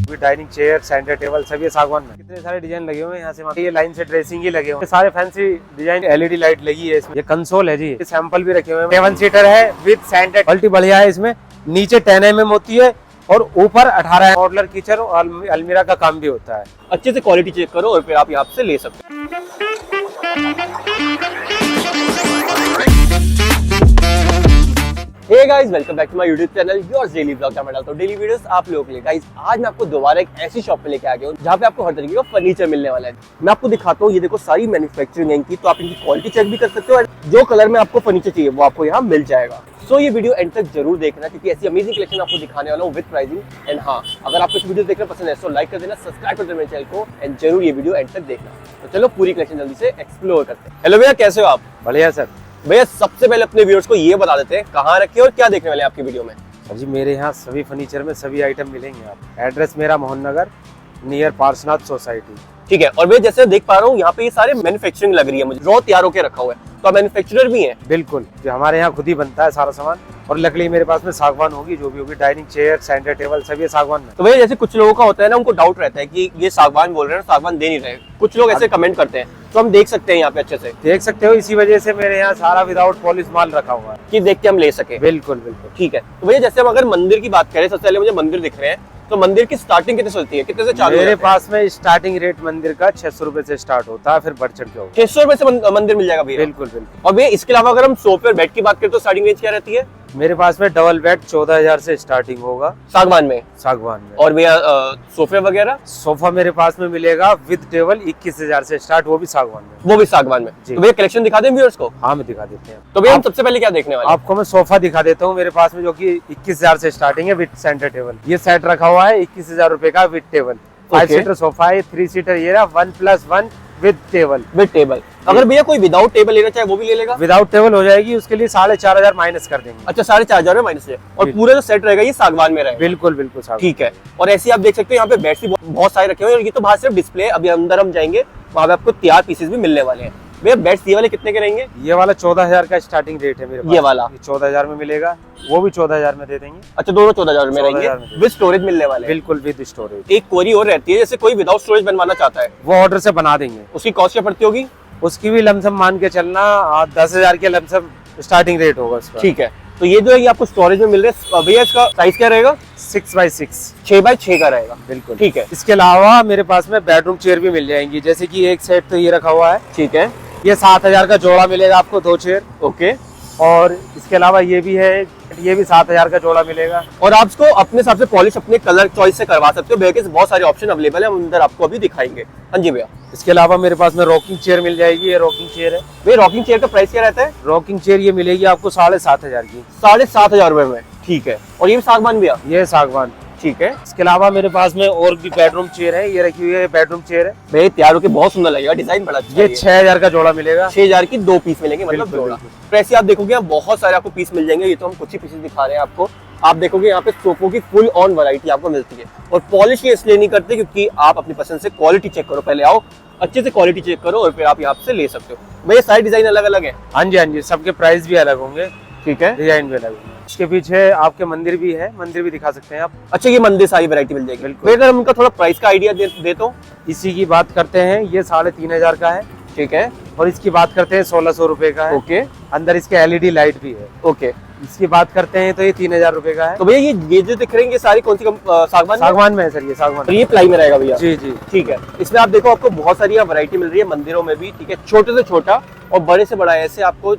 Dining chair, centre table सब ये सागवान में। कितने सारे डिजाइन लगे हुए हैं यहाँ से, ये लाइन से ड्रेसिंग ही लगे हुए हैं, सारे फैंसी डिजाइन। एलईडी लाइट लगी है इसमें। ये कंसोल है जी, सैंपल भी रखे हुए हैं। 7 सीटर है विद सेंटर, क्वालिटी बढ़िया है। इसमें नीचे 10 mm होती है और ऊपर 18 मॉडलर किचन और अलमीरा का काम भी होता है। अच्छे से क्वालिटी चेक करो और फिर आप यहाँ से ले सकते हो। Hey guys, welcome back to my YouTube channel your daily blog, जहाँ मैं डालता हूँ डेली वीडियोस आप लोगों के लिए। गाइस, आज मैं आपको दोबारा एक ऐसी शॉप पे लेके आ गया हूँ जहाँ पे आपको हर तरीके का फर्नीचर मिलने वाला है। मैं आपको दिखाता हूँ, ये देखो सारी मैन्युफैक्चरिंग इनकी, तो आप इनकी क्वालिटी चेक भी कर सकते हो और जो कलर में आपको फर्नीचर चाहिए वो आपको यहाँ मिल जाएगा। सो ये वीडियो एंड तक जरूर देखना, क्योंकि ऐसी अमेजिंग कलेक्शन आपको दिखाने वाला हूँ विद प्राइसिंग। एंड हाँ, अगर आपको इस वीडियो देखना पसंद है तो लाइक कर देना, सब्सक्राइब कर देना मेरे चैनल को एंड जरूर ये वीडियो एंड तक देखना। तो चलो पूरी कलेक्शन जल्दी से एक्सप्लोर करते हैं। हेलो भैया, कैसे हो आप? बढ़िया सर। भैया सबसे पहले अपने व्यूअर्स को ये बता देते हैं कहाँ रखे और क्या देखने वाले हैं आपकी वीडियो में। सर जी, मेरे यहाँ सभी फर्नीचर में सभी आइटम मिलेंगे। आप एड्रेस मेरा मोहन नगर नियर पार्श्वनाथ सोसाइटी। ठीक है। और भैया जैसे देख पा रहा हूँ यहाँ पे ये सारे मैन्युफैक्चरिंग लग रही है, मुझे रॉ तैयार होकर रखा हुआ है, तो आप मैन्युफैक्चरर भी हैं? बिल्कुल, जो हमारे यहाँ खुद ही बनता है सारा सामान। और लकड़ी मेरे पास में सागवान होगी, जो भी होगी, डाइनिंग चेयर, सेंटर टेबल सब ये सागवान में। तो भैया जैसे कुछ लोगों का होता है ना, उनको डाउट रहता है कि ये सागवान बोल रहे हैं, सागवान दे नहीं रहे, कुछ लोग ऐसे कमेंट करते हैं, तो हम देख सकते हैं यहाँ पे अच्छे से देख सकते हो। इसी वजह से मेरे यहाँ सारा विदाउट पॉलिश माल रखा हुआ है कि देख के हम ले सके। बिल्कुल बिल्कुल। ठीक है। तो भैया जैसे हम अगर मंदिर की बात करें, सबसे पहले मुझे मंदिर दिख रहे हैं, तो मंदिर की स्टार्टिंग कितने से चलती है, कितने से चालू? मेरे पास में स्टार्टिंग रेट मंदिर का 600 रुपए से स्टार्ट होता है, फिर बढ़ चढ़ के होगा। 600 रुपए से मंदिर मिल जाएगा भैया? बिल्कुल बिल्कुल। और भैया इसके अलावा अगर हम सोफे और बेड की बात करें तो स्टार्टिंग रेंज क्या रहती है? मेरे पास में डबल बेड 14,000 से स्टार्टिंग होगा सागवान में। सागवान में। और भैया सोफे वगैरह? सोफा मेरे पास में मिलेगा विद टेबल 21,000 से स्टार्ट, वो भी सागवान में। वो भी सागवान में। तो भैया कलेक्शन दिखा दें व्यूअर्स को? हाँ, मैं दिखा देते हैं। तो भैया हम सबसे पहले क्या देखने वाले हैं? आपको मैं सोफा दिखा देता हूँ मेरे पास में, जो कि 21,000 से स्टार्टिंग है विद सेंटर टेबल। ये सेट रखा हुआ है 21,000 रुपए का विद टेबल। 5 सीटर सोफा है, 3 सीटर ये रहा, 1+1 विद टेबल। With table. अगर भैया कोई विदाउट टेबल लेना चाहे वो भी ले लेगा? विदाउट टेबल हो जाएगी, उसके लिए 4,500 माइनस कर देंगे। अच्छा, 4,500 में माइनस है। और पूरा जो सेट रहेगा ये सागवान में रहेगा? बिल्कुल बिल्कुल सागवान। ठीक है। और ऐसे आप देख सकते हो यहाँ पे बेड्स भी बहुत सारे रखे हुए हैं, और ये तो बाहर सिर्फ डिस्प्ले। अभी अंदर हम जाएंगे, वहाँ पे आपको तैयार पीसेस भी मिलने वाले हैं। भैया बेड्स ये वाले कितने के रहेंगे? ये वाला 14,000 का स्टार्टिंग रेट है मेरे पास। ये वाला 14,000 में मिलेगा, वो भी 14,000 में दे देंगे। अच्छा, दोनों 14,000 में रहेंगे, विद स्टोरेज मिलने वाले हैं? बिल्कुल विद स्टोरेज। एक क्वेरी और रहती है, जैसे कोई विदाउट स्टोरेज बनवाना चाहता है, वो ऑर्डर से बना देंगे। उसकी कॉस्ट क्या पड़ती होगी? उसकी भी लमसम मान के चलना 10,000 के लमसम स्टार्टिंग रेट होगा उसका। ठीक है। तो ये जो है ये आपको स्टोरेज में मिल रहा है। भैया इसका साइज क्या रहेगा? 6x6। 6x6 का रहेगा। बिल्कुल। ठीक है। इसके अलावा मेरे पास में बेडरूम चेयर भी मिल जाएंगी, जैसे कि एक सेट तो ये रखा हुआ है। ठीक है। ये 7,000 का जोड़ा मिलेगा आपको, 2 चेयर। ओके। और इसके अलावा ये भी है, ये भी 7,000 का जोड़ा मिलेगा। और आप इसको अपने हिसाब से पॉलिश अपने कलर चॉइस से करवा सकते हो। भैया के बहुत सारे ऑप्शन अवेलेबल है, हम अंदर आपको अभी दिखाएंगे। हाँ जी भैया। इसके अलावा मेरे पास में रॉकिंग चेयर मिल जाएगी, ये रॉकिंग चेयर है। भैया रॉकिंग चेयर का प्राइस क्या रहता है? रॉकिंग चेयर ये मिलेगी आपको 7,500 की। 7,500 रुपए में? ठीक है। और ये भी सागवान भैया? ये सागवान। ठीक है। इसके अलावा मेरे पास में और भी बेडरूम चेयर है, ये रखी हुई है, बेडरूम चेयर है। भैया तैयार होकर बहुत सुंदर लगेगा, डिजाइन बड़ा अच्छा है। ये 6,000 का जोड़ा मिलेगा। 6,000 की 2 पीस मिलेंगे, मतलब जोड़ा। तो ऐसे आप देखोगे यहाँ बहुत सारे आपको पीस मिल जाएंगे। ये तो हम कुछ ही पीसेस दिखा रहे हैं आपको। आप देखोगे यहाँ पे सोफों की फुल ऑन वैरायटी आपको मिलती है। और पॉलिश ये इसलिए नहीं करते क्योंकि आप अपनी पसंद से क्वालिटी चेक करो, पहले आओ अच्छे से क्वालिटी चेक करो और फिर आप यहाँ से ले सकते हो। भैया सारे डिजाइन अलग अलग है? हाँ जी हाँ जी, सबके प्राइस भी अलग होंगे। ठीक है। डिजाइन भी अलग होंगे। इसके पीछे आपके मंदिर भी है, मंदिर भी दिखा सकते हैं आप। अच्छा, ये मंदिर सारी वैरायटी मिल जाएगी? बिल्कुल। अगर हम इनका थोड़ा प्राइस का आइडिया दे तो? इसी की बात करते हैं, ये 3,500 का है। ठीक है। और इसकी बात करते हैं 1,600 रुपए का है। ओके। अंदर इसके एलईडी लाइट भी है। ओके। इसकी बात करते हैं तो ये 3,000 रुपए का है। तो भैया ये जो दिख रहे हैं ये सारी कौन सी सागवान? सागवान में है सर, ये सागवान। और ये प्लाई में रहेगा भैया? जी जी। ठीक है। इसमें आप देखो आपको बहुत सारी वैरायटी मिल रही है मंदिरों में भी। ठीक है। छोटे से छोटा और बड़े से बड़ा, ऐसे आपको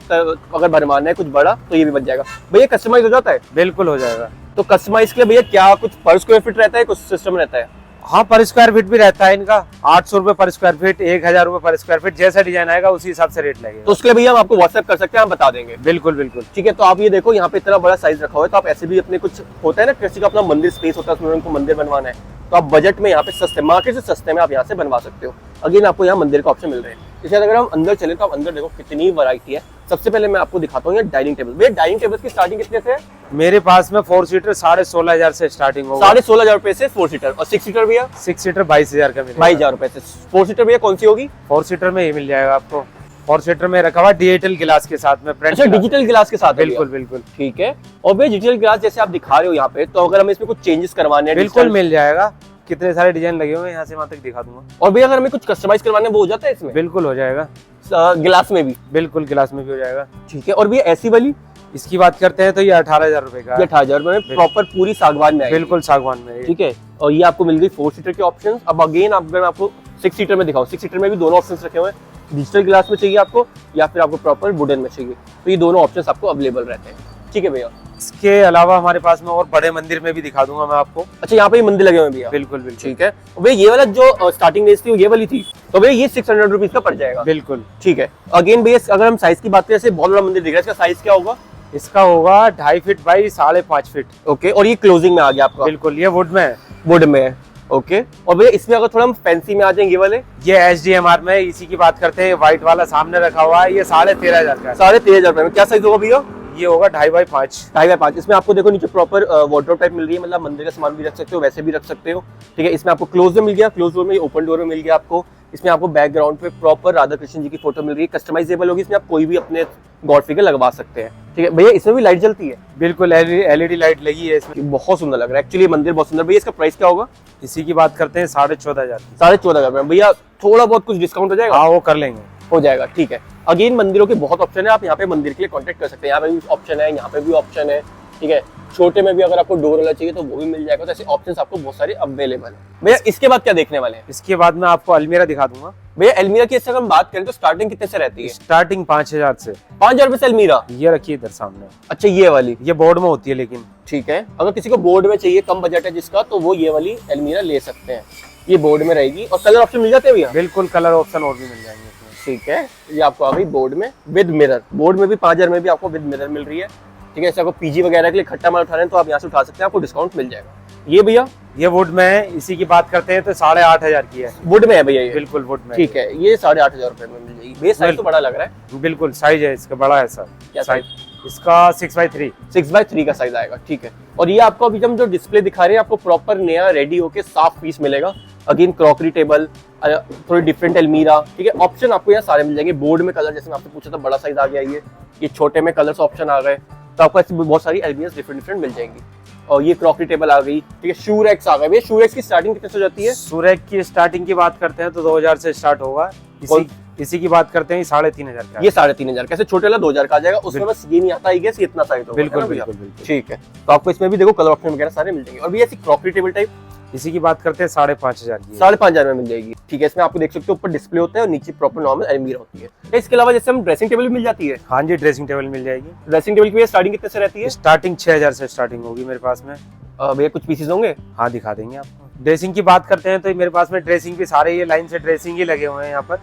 अगर बनवाना है कुछ बड़ा तो ये भी बन जाएगा। भैया कस्टमाइज हो जाता है? बिल्कुल हो जाएगा। तो कस्टमाइज के लिए भैया क्या कुछ पर स्क्वायर फीट रहता है, कुछ सिस्टम रहता है? हाँ, पर स्क्वायर फीट भी रहता है इनका। 800 रुपए पर स्क्वायर फीट, 1,000 रुपए पर स्क्वायर फीट, जैसा डिजाइन आएगा उसी हिसाब से रेट लगेगा। तो उसके लिए भैया हम आपको व्हाट्सएप कर सकते हैं, हम बता देंगे। बिल्कुल बिल्कुल। ठीक है। तो आप ये देखो यहाँ पे इतना बड़ा साइज रखा हुआ है, तो आप ऐसे भी अपने कुछ होता है ना, किसी का अपना मंदिर स्पेस होता है, उसमें उनको मंदिर बनवाना है, तो आप बजट में यहाँ पे सस्ते, मार्केट से सस्ते में आप यहाँ से बनवा सकते हो। अगेन आपको यहाँ मंदिर का ऑप्शन मिल रहे हैं। इसके बाद अगर हम अंदर चले तो आप अंदर देखो कितनी वैरायटी है। सबसे पहले मैं आपको दिखाता हूँ ये डाइनिंग टेबल। भैया डाइनिंग टेबल की स्टार्टिंग कितने से है? मेरे पास में 4 सीटर 16,500 से स्टार्टिंग होगा। 16,500 रुपए से 4 सीटर। और 6 सीटर भैया? 6 सीटर 22,000 का मिलेगा। 22,000 रुपए से। 4 सीटर भैया कौन सी होगी? 4 सीटर में ये मिल जाएगा आपको। 4 सीटर में रखा हुआ डिजिटल गिलास के साथ में। अच्छा, डिजिटल गिलास के साथ? बिल्कुल बिल्कुल। ठीक है। और भैया डिजिटल गिलास जैसे आप दिखा रहे हो यहाँ पे, तो अगर हमें इसमें कुछ चेंजेस करवाने हैं? बिल्कुल मिल जाएगा। कितने सारे डिजाइन लगे हुए हैं, यहाँ से वहाँ तक दिखा दूंगा। और भैया अगर हमें कुछ कस्टमाइज करवाने वो हो जाता है इसमें? बिल्कुल हो जाएगा। गिलास में भी? बिल्कुल गिलास में भी हो जाएगा। ठीक है। और भैया ऐसी वाली इसकी बात करते हैं तो ये 18,000 रुपए का है। 18,000 में प्रॉपर पूरी सागवान में आएगी? बिल्कुल सागवान में। ठीक है। और ये आपको मिल गई 4 सीटर के ऑप्शन। अब अगेन अगर मैं आपको 6 सीटर में दिखाऊं, 6 सीटर में भी दोनों ऑप्शन रखे हुए हैं। डिजिटल गिलास में चाहिए आपको या फिर आपको प्रॉपर वुडन में चाहिए, तो ये दोनों ऑप्शन आपको अवेलेबल रहते हैं। ठीक है भैया। इसके अलावा हमारे पास में और बड़े मंदिर में भी दिखा दूंगा मैं आपको। अच्छा, यहाँ पे ये मंदिर लगे हुए हैं भैया? बिल्कुल बिल्कुल। ठीक है। भैया ये वाला जो स्टार्टिंग रेंज थी वो ये वाली थी, तो भैया ये 600 रुपीज का पड़ जाएगा? बिल्कुल। ठीक है। अगेन भैया अगर हम साइज की बात करें, जैसे बहुत बड़ा मंदिर दिख रहा है, इसका साइज क्या होगा? इसका होगा 2.5 फीट बाई 5.5 फीट। ओके। और ये क्लोजिंग में आ गया आपका? बिल्कुल, ये वुड में है। वुड में है। ओके। और भैया इसमें अगर थोड़ा हम फैंसी में आ जाएंगे, ये वाले? ये HDMR में, इसी की बात करते हैं। व्हाइट वाला सामने रखा हुआ है, ये 13,500 का है। 13,500 रुपए में क्या साइज होगा भैया? ये होगा 2.5 बाई 5। 2.5 बाई 5। इसमें आपको देखो नीचे प्रॉपर वार्डरोब टाइप मिल रही है, मतलब मंदिर का सामान भी रख सकते हो, वैसे भी रख सकते हो। ठीक है। इसमें आपको क्लोज में मिल गया, क्लोज डोर में, ओपन डोर में मिल गया आपको। इसमें आपको बैकग्राउंड पे प्रॉपर राधा कृष्ण जी की फोटो मिल रही है, कस्टमाइजेबल होगी। इसमें आप कोई भी अपने गॉड फिगर लगवा सकते हैं। ठीक है भैया। इसमें भी लाइट जलती है? बिल्कुल, LED लाइट लगी है इसमें। बहुत सुंदर लग रहा है एक्चुअली, मंदिर बहुत सुंदर। भैया इसका प्राइस क्या होगा? इसी की बात करते हैं 14,500 की। 14,500 में। भैया थोड़ा बहुत कुछ डिस्काउंट हो जाएगा? हाँ, वो कर लेंगे। हो जाएगा। ठीक है। अगेन मंदिरों के बहुत ऑप्शन है, आप यहाँ पे मंदिर के लिए कांटेक्ट कर सकते हैं। यहाँ पे भी ऑप्शन है, यहाँ पे भी ऑप्शन है। ठीक है। छोटे में भी अगर आपको डोर वाला चाहिए तो वो भी मिल जाएगा। तो ऐसे ऑप्शंस आपको बहुत सारे अवेलेबल है। भैया इसके बाद क्या देखने वाले हैं? इसके बाद में आपको अलमीरा दिखा दूंगा। भैया अलमीरा की अगर हम बात करें तो स्टार्टिंग कितने से रहती है? स्टार्टिंग 5,000 से। 5,000 रुपए से अलमीरा? ये रखिए इधर सामने। अच्छा, ये वाली? ये बोर्ड में होती है लेकिन। ठीक है। अगर किसी को बोर्ड में चाहिए, कम बजट है जिसका, तो वो ये वाली अलमीरा ले सकते हैं। ये बोर्ड में रहेगी। और कलर ऑप्शन मिल जाते हैं भैया? बिल्कुल, कलर ऑप्शन और भी मिल जाएंगे इसमें। ठीक है। ये आपको आ गई बोर्ड में विद मिरर। बोर्ड में भी 5,000 में भी आपको विद मिरर मिल रही है। ठीक है। जैसे आपको PG वगैरह के लिए खट्टा माल उठा रहे हैं तो आप यहाँ से उठा सकते हैं, आपको डिस्काउंट मिल जाएगा। ये भैया? ये वुड में है। इसी की बात करते हैं तो 8,500 की है। वुड में है भैया ये? बिल्कुल वुड में। ठीक है। ये 8,500 रुपए में मिल जाएगी। भैया साइज तो बड़ा लग रहा है। बिल्कुल, साइज है इसका बड़ा है सर। क्या साइज? इसका 6x3। 6x3 का साइज आएगा। ठीक है। और ये आपको अभी हम जो डिस्प्ले दिखा रहे हैं, आपको प्रॉपर नया रेडी होके साफ पीस मिलेगा। अगेन क्रॉकरी टेबल, थोड़ी डिफरेंट अलमीरा। ठीक है। ऑप्शन आपको यहाँ सारे मिल जाएंगे। बोर्ड में कलर, जैसे मैं आपसे पूछा था, बड़ा साइज आ गया। ये छोटे में कलर्स ऑप्शन आ गए, तो आपको ऐसी बहुत सारी अलमीरा डिफरेंट मिल जाएंगी। और ये क्रॉकरी टेबल आ गई। ठीक है। शू रैक्स आ गए। भैया शू रैक्स की स्टार्टिंग कितने से हो जाती है? शू रैक की स्टार्टिंग की बात करते हैं तो 2,000 से स्टार्ट होगा। इसी की बात करते हैं 3,500 का। ये 3,500 कैसे? छोटे वाला 2,000 का आ जाएगा। उसमें बस ये नहीं आता, ये इतना साइज होगा। बिल्कुल बिल्कुल बिल्कुल। ठीक है। तो आपको इसमें भी देखो कलर ऑप्शन वगैरह सारे मिल जाएंगे। और भी ऐसी क्रॉकरी टेबल टाइप इसी की बात करते हैं 5,500 की। 5,500 में मिल जाएगी। ठीक है। इसमें आपको देख सकते हो ऊपर डिस्प्ले होता है और नीचे प्रॉपर नॉर्मल अलमीरा होती है। इसके अलावा जैसे हम ड्रेसिंग टेबल भी मिल जाती है? हाँ जी, ड्रेसिंग टेबल मिल जाएगी। ड्रेसिंग टेबल की स्टार्टिंग कितने से रहती है? स्टार्टिंग 6,000 से स्टार्टिंग होगी मेरे पास में। भैया कुछ पीसेस होंगे? हाँ, दिखा देंगे आपको। ड्रेसिंग की बात करते हैं तो मेरे पास में ड्रेसिंग भी सारे ये लाइन से ड्रेसिंग ही लगे हुए हैं। यहाँ पर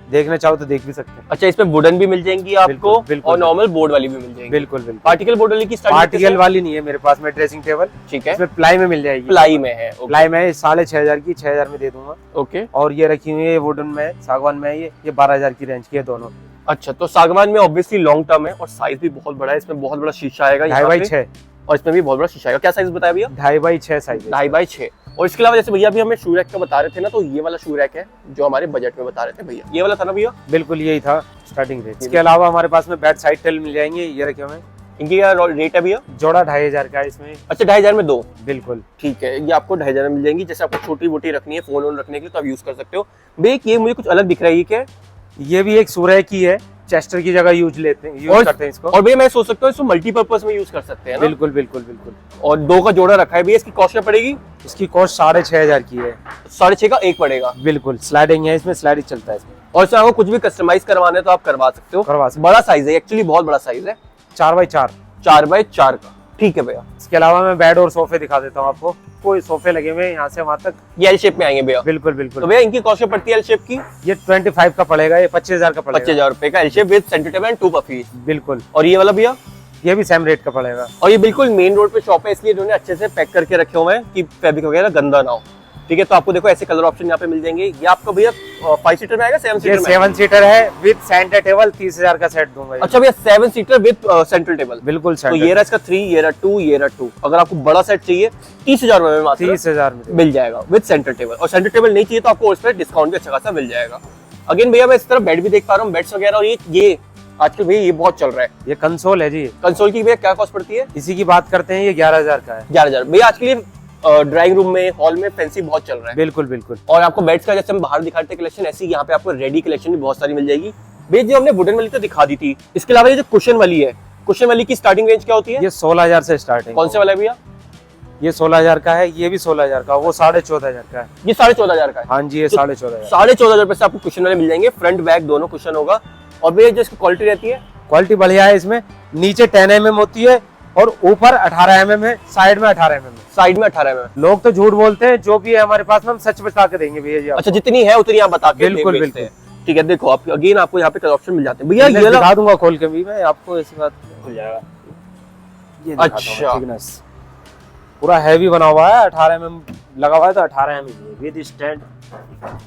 देखना चाहो तो देख भी सकते हैं। अच्छा, इसमें वुडन भी मिल जाएंगी आपको? बिल्कुल, और नॉर्मल बोर्ड वाली भी मिल जाएंगी? बिल्कुल बिल्कुल। पार्टिकल बोर्ड वाली की स्टार्टिंग? पार्टिकल वाली नहीं है मेरे पास में ड्रेसिंग टेबल। ठीक है। इसमें प्लाई में मिल जाएगी। प्लाई में है? प्लाई में 6,500 की, 6,000 में दे दूंगा। ओके। और ये रखी हुई है वुडन में, सागवान में, ये 12,000 की रेंज की है दोनों। अच्छा, तो सागवान में ऑब्वियसली लॉन्ग टर्म है और साइज भी बहुत बड़ा है। इसमें बहुत बड़ा शीशा आएगा 2.5x6। और इसमें भी बहुत बड़ा शीशा आएगा। क्या साइज बताया भैया? 2.5x6 size. 2.5x6। और इसके अलावा जैसे भैया अभी हमें शू रैक का बता रहे थे ना, तो ये वाला शू रैक है जो हमारे बजट में बता रहे थे भैया। ये वाला था ना भैया? बिल्कुल यही था स्टार्टिंग रेट। इसके अलावा हमारे पास में बेड साइड टेल मिल जाएंगे। ये रखे हुए। इनकी क्या रेट है भैया? जोड़ा 2,500 का है इसमें। अच्छा, 2,500 में 2? बिल्कुल। ठीक है। ये आपको 2,500 में मिल जाएंगी। जैसे आपको छोटी मोटी रखनी है, फोन रखने के लिए, तो आप यूज कर सकते हो। भैया ये मुझे कुछ अलग दिख रहा है, ये क्या है? ये भी एक सूर्य की है। चेस्टर की जगह यूज करते हैं इसको। और भैया मैं सोच सकता हूँ इसको मल्टीपर्पज में यूज कर सकते हैं ना? बिल्कुल बिल्कुल बिल्कुल। और 2 का जोड़ा रखा है भैया। इसकी कॉस्ट क्या पड़ेगी? इसकी कॉस्ट 6,500 की है। 6,500 का एक पड़ेगा? बिल्कुल। स्लाइडिंग है इसमें, स्लाइडिंग चलता है इसमें। और इसमें आपको कुछ भी कस्टमाइज करवाना है तो आप करवा सकते हो। करवा सकते। बड़ा साइज है एक्चुअली, बहुत बड़ा साइज है। 4x4। 4x4 का। ठीक है भैया। इसके अलावा मैं बेड और सोफे दिखा देता हूँ आपको। कोई सोफे लगे हुए हैं यहाँ से वहाँ तक। ये एल शेप में आएंगे भैया? बिल्कुल बिल्कुल। तो भैया इनकी कॉस्ट पड़ती है एल शेप की? ये 25 का पड़ेगा। ये 25,000 का पड़ेगा। 25,000 रुपए का L shape with centre table and 2 puffy. बिल्कुल। और ये वाला भैया? ये भी सेम रेट का पड़ेगा। और ये बिल्कुल मेन रोड पे शॉप है, इसलिए इन्होंने अच्छे से पैक करके रखे हुए हैं कि फैब्रिक वगैरह गंदा ना हो। ठीक है। तो आपको देखो ऐसे कलर ऑप्शन यहाँ पे मिल जाएंगे। ये आपको भैया 5 सीटर में आएगा? 7 सीटर में? 7 सीटर है विद सेंटर टेबल। 30,000 का सेट दूंगा। अच्छा भैया 7 सीटर विद सेंट्रल टेबल? बिल्कुल। तो ये रहा इसका 3, ये रहा 2, ये रहा 2। अगर आपको बड़ा सेट चाहिए 30,000 में मात्र 30,000 में मिल जाएगा विद सेंटर टेबल। और सेंटर टेबल नहीं चाहिए तो आपको उस पर डिस्काउंट भी अच्छा खासा मिल जाएगा। अगेन भैया मैं इस तरफ बेड भी देख पा रहा हूँ, बेड्स वगैरह। और ये आजकल भैया ये बहुत चल रहा है। ये कंसोल है जी। कंसोल की भैया क्या कॉस्ट पड़ती है? इसी की बात करते हैं, ये 11,000 का है। 11,000 भैया। आजकल ये ड्राइंग रूम में, हॉल में फैंसी बहुत चल रहा है। बिल्कुल बिल्कुल। और आपको बेड्स का जैसे हम बाहर दिखाते कलेक्शन, ऐसी यहाँ पे आपको रेडी कलेक्शन भी बहुत सारी मिल जाएगी। भैया जो हमने वुडन वाली तो दिखा दी थी, इसके अलावा ये जो कुशन वाली है, कुशन वाली की स्टार्टिंग रेंज क्या होती है? ये 16,000 से स्टार्टिंग। कौन से वाला है भैया? ये 16,000 का है, ये भी 16,000 का, वो 14,500 का है। ये 14,500 का है। हाँ जी, ये तो 14,500। 14,500 रुपए से आपको कुशन वाले मिल जाएंगे, फ्रंट बैक दोनों कुशन होगा। और भैया जो इसकी क्वालिटी रहती है, क्वालिटी बढ़िया है। इसमें नीचे 10 mm होती है और ऊपर 18 mm है, साइड में 18 mm है। साइड में 18 में। लोग तो झूठ बोलते हैं, जो भी है हमारे पास में हम सच बता के देंगे भैया जी आपको। अच्छा, जितनी है उतनी आप बता के बिल्कुल बेचते हैं। बिल्कुल। ठीक है, देखो आप अगेन आपको यहाँ पे ऑप्शन मिल जाते हैं भैया। ये दिखा दूंगा खोल के भी मैं आपको, इसी बात खुल जाएगा। ये अच्छा, थिकनेस पूरा हैवी बना हुआ है, 18 mm लगा हुआ है, तो 18 mm विद स्टैंड।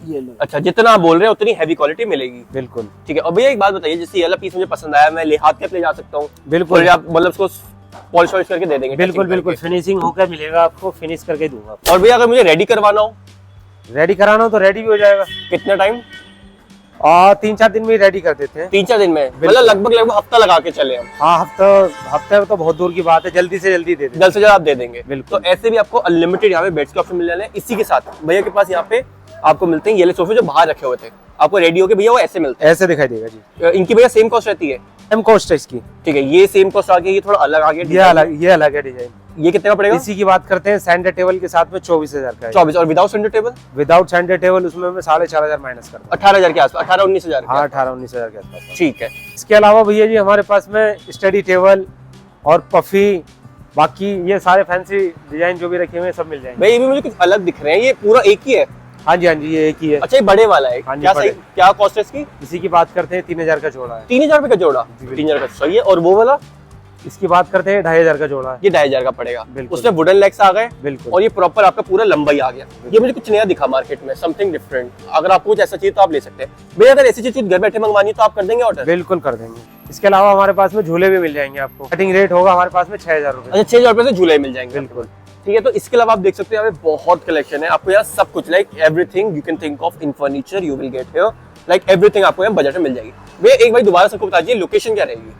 ये लो। अच्छा, जितना आप बोल रहे हैं उतनी हैवी क्वालिटी मिलेगी। बिल्कुल ठीक है। और भैया एक बात बताइए, जैसे ये वाला पीस मुझे पसंद आया, मैं हाथ के पे ले जा सकता हूँ? बिल्कुल। और आप मतलब उसको पॉलिश वॉलिश करके दे देंगे? बिल्कुल बिल्कुल, फिनिशिंग होकर मिलेगा आपको, फिनिश करके दूंगा। और भैया अगर मुझे रेडी करवाना हो? रेडी कराना हो तो रेडी भी हो जाएगा। कितना टाइम? 3-4 दिन में रेडी कर देते हैं। 3-4 दिन में, मतलब लगभग हफ्ता लगा के चले हम। हाँ, हफ्ते तो बहुत दूर की बात है, जल्दी से जल्दी दे दें। जल्द से जल्द आप दे देंगे। बिल्कुल। तो ऐसे भी आपको अनलिमिटेड यहाँ पे बेड्स के ऑप्शन मिल जाने हैं। इसी के साथ भैया के पास यहाँ पे आपको मिलते हैं ये सोफे जो बाहर रखे हुए थे, आपको रेडी होके भैया वो ऐसे मिलते ऐसे दिखाई देगा जी। हैं। इनकी भैया सेम कॉस्ट रहती है? सेम कॉस्ट है इसकी। ठीक है, ये सेम कॉस्ट आ गया, ये थोड़ा अलग आ गया। ये अलग है डिजाइन। ये कितने का पड़ेगा? इसी की बात करते हैं, सेंटर टेबल के साथ में 24,000 का है। 24। और without centre table? Without centre table उसमें मैं 4,500 माइनस करता हूँ। 18,000 के आसपास, 18-19,000। हाँ, 18-19,000 के आसपास। ठीक है। इसके अलावा भैया जी हमारे पास में स्टडी टेबल और पफी, बाकी ये सारे फैंसी डिजाइन जो भी रखे हुए हैं सब मिल जाएंगे। भाई ये भी मुझे कुछ अलग दिख रहे हैं, ये पूरा एक ही है? हाँ जी हाँ जी, ये एक ही है। अच्छा, ये बड़े वाला है? हाँ जी, क्या बड़े। सही, क्या कॉस्ट है इसकी? इसी की बात करते हैं, 3,000 का जोड़ा है। 3,000 रुपए का जोड़ा? जी, बिल्कुल। 3,000 का सही है। और वो वाला? इसकी बात करते हैं, 2,500 का जोड़ा है। ये 2,500 का पड़ेगा। बिल्कुल। उसमें वुडन लेग्स आ गए। बिल्कुल। और ये प्रॉपर आपका पूरा लंबाई आ गया। ये मुझे कुछ नया दिखा मार्केट में, समथिंग डिफरेंट। अगर आपको कुछ ऐसा चाहिए तो आप ले सकते हैं भैया। अगर ऐसी चीज घर बैठे मंगवानी है तो आप कर देंगे ऑर्डर? बिल्कुल कर देंगे। इसके अलावा हमारे पास में झूले भी मिल जाएंगे आपको। कटिंग रेट होगा हमारे पास में 6,000 रुपए। अच्छा, 6,000 रुपए से झूले मिल जाएंगे? बिल्कुल। ठीक है। तो इसके अलावा आप देख सकते हैं यहाँ पे बहुत कलेक्शन है। आपको यहाँ सब कुछ like everything you can think of in furniture you will get here, like everything आपको यहाँ बजट में मिल जाएगी। भैया एक बार दोबारा सबको बता दीजिए लोकेशन क्या रहेगी?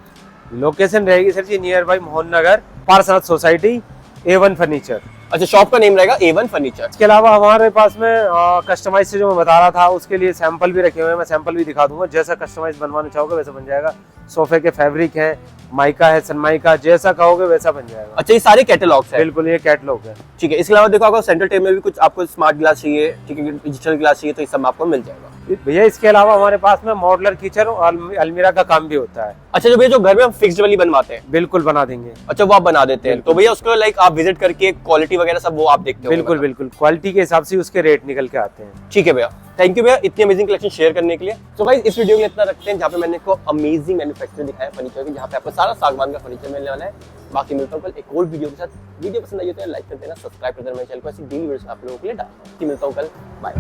लोकेशन रहेगी sir ji near by Mohan Nagar, Parsad society, A1 furniture. अच्छा, शॉप का नेम रहेगा A1 फर्नीचर। इसके अलावा हमारे पास में कस्टमाइज से जो मैं बता रहा था, उसके लिए सैंपल भी रखे हुए हैं, मैं सैंपल भी दिखा दूंगा। जैसा कस्टमाइज बनवाना चाहोगे वैसा बन जाएगा। सोफे के फैब्रिक है, माइका है, सनमाइका, जैसा कहोगे वैसा बन जाएगा। अच्छा, ये सारे कैटलॉग्स हैं? बिल्कुल, ये कैटलॉग है। ठीक है। इसके अलावा देखो आपको सेंटर टेबल में भी कुछ आपको स्मार्ट ग्लास चाहिए, ठीक है, डिजिटल ग्लास चाहिए, तो ये सब आपको मिल जाएगा। भैया इसके अलावा हमारे पास में मॉडलर किचन और अलमीरा का काम भी होता है। अच्छा, जो भैया जो घर में हम फिक्स्ड वाली बनवाते हैं? बिल्कुल बना देंगे। अच्छा, वो आप बना देते हैं? तो भैया उसको लाइक आप विजिट करके क्वालिटी वगैरह सब वो आप देखते हो? बिल्कुल बिल्कुल, क्वालिटी के हिसाब से उसके रेट निकल के आते हैं। ठीक है भैया, थैंक यू भैया इतनी अमेजिंग कलेक्शन शेयर करने के लिए। तो गाइस इस वीडियो में इतना रखते हैं, जहाँ पे मैंने आपको अमेजिंग मैन्युफैक्चरिंग दिखाया फर्नीचर की, जहाँ पे आपको सारा सागवान का फर्नीचर मिलने वाला है। बाकी मिलता हूँ कल एक और वीडियो के साथ। वीडियो पसंद आई हो तो लाइक कर देना, सब्सक्राइब कर देना मेरे चैनल को, ऐसी डेली वीडियोस आप लोगों के लिए डालता हूँ। मिलता हूँ कल, बाय।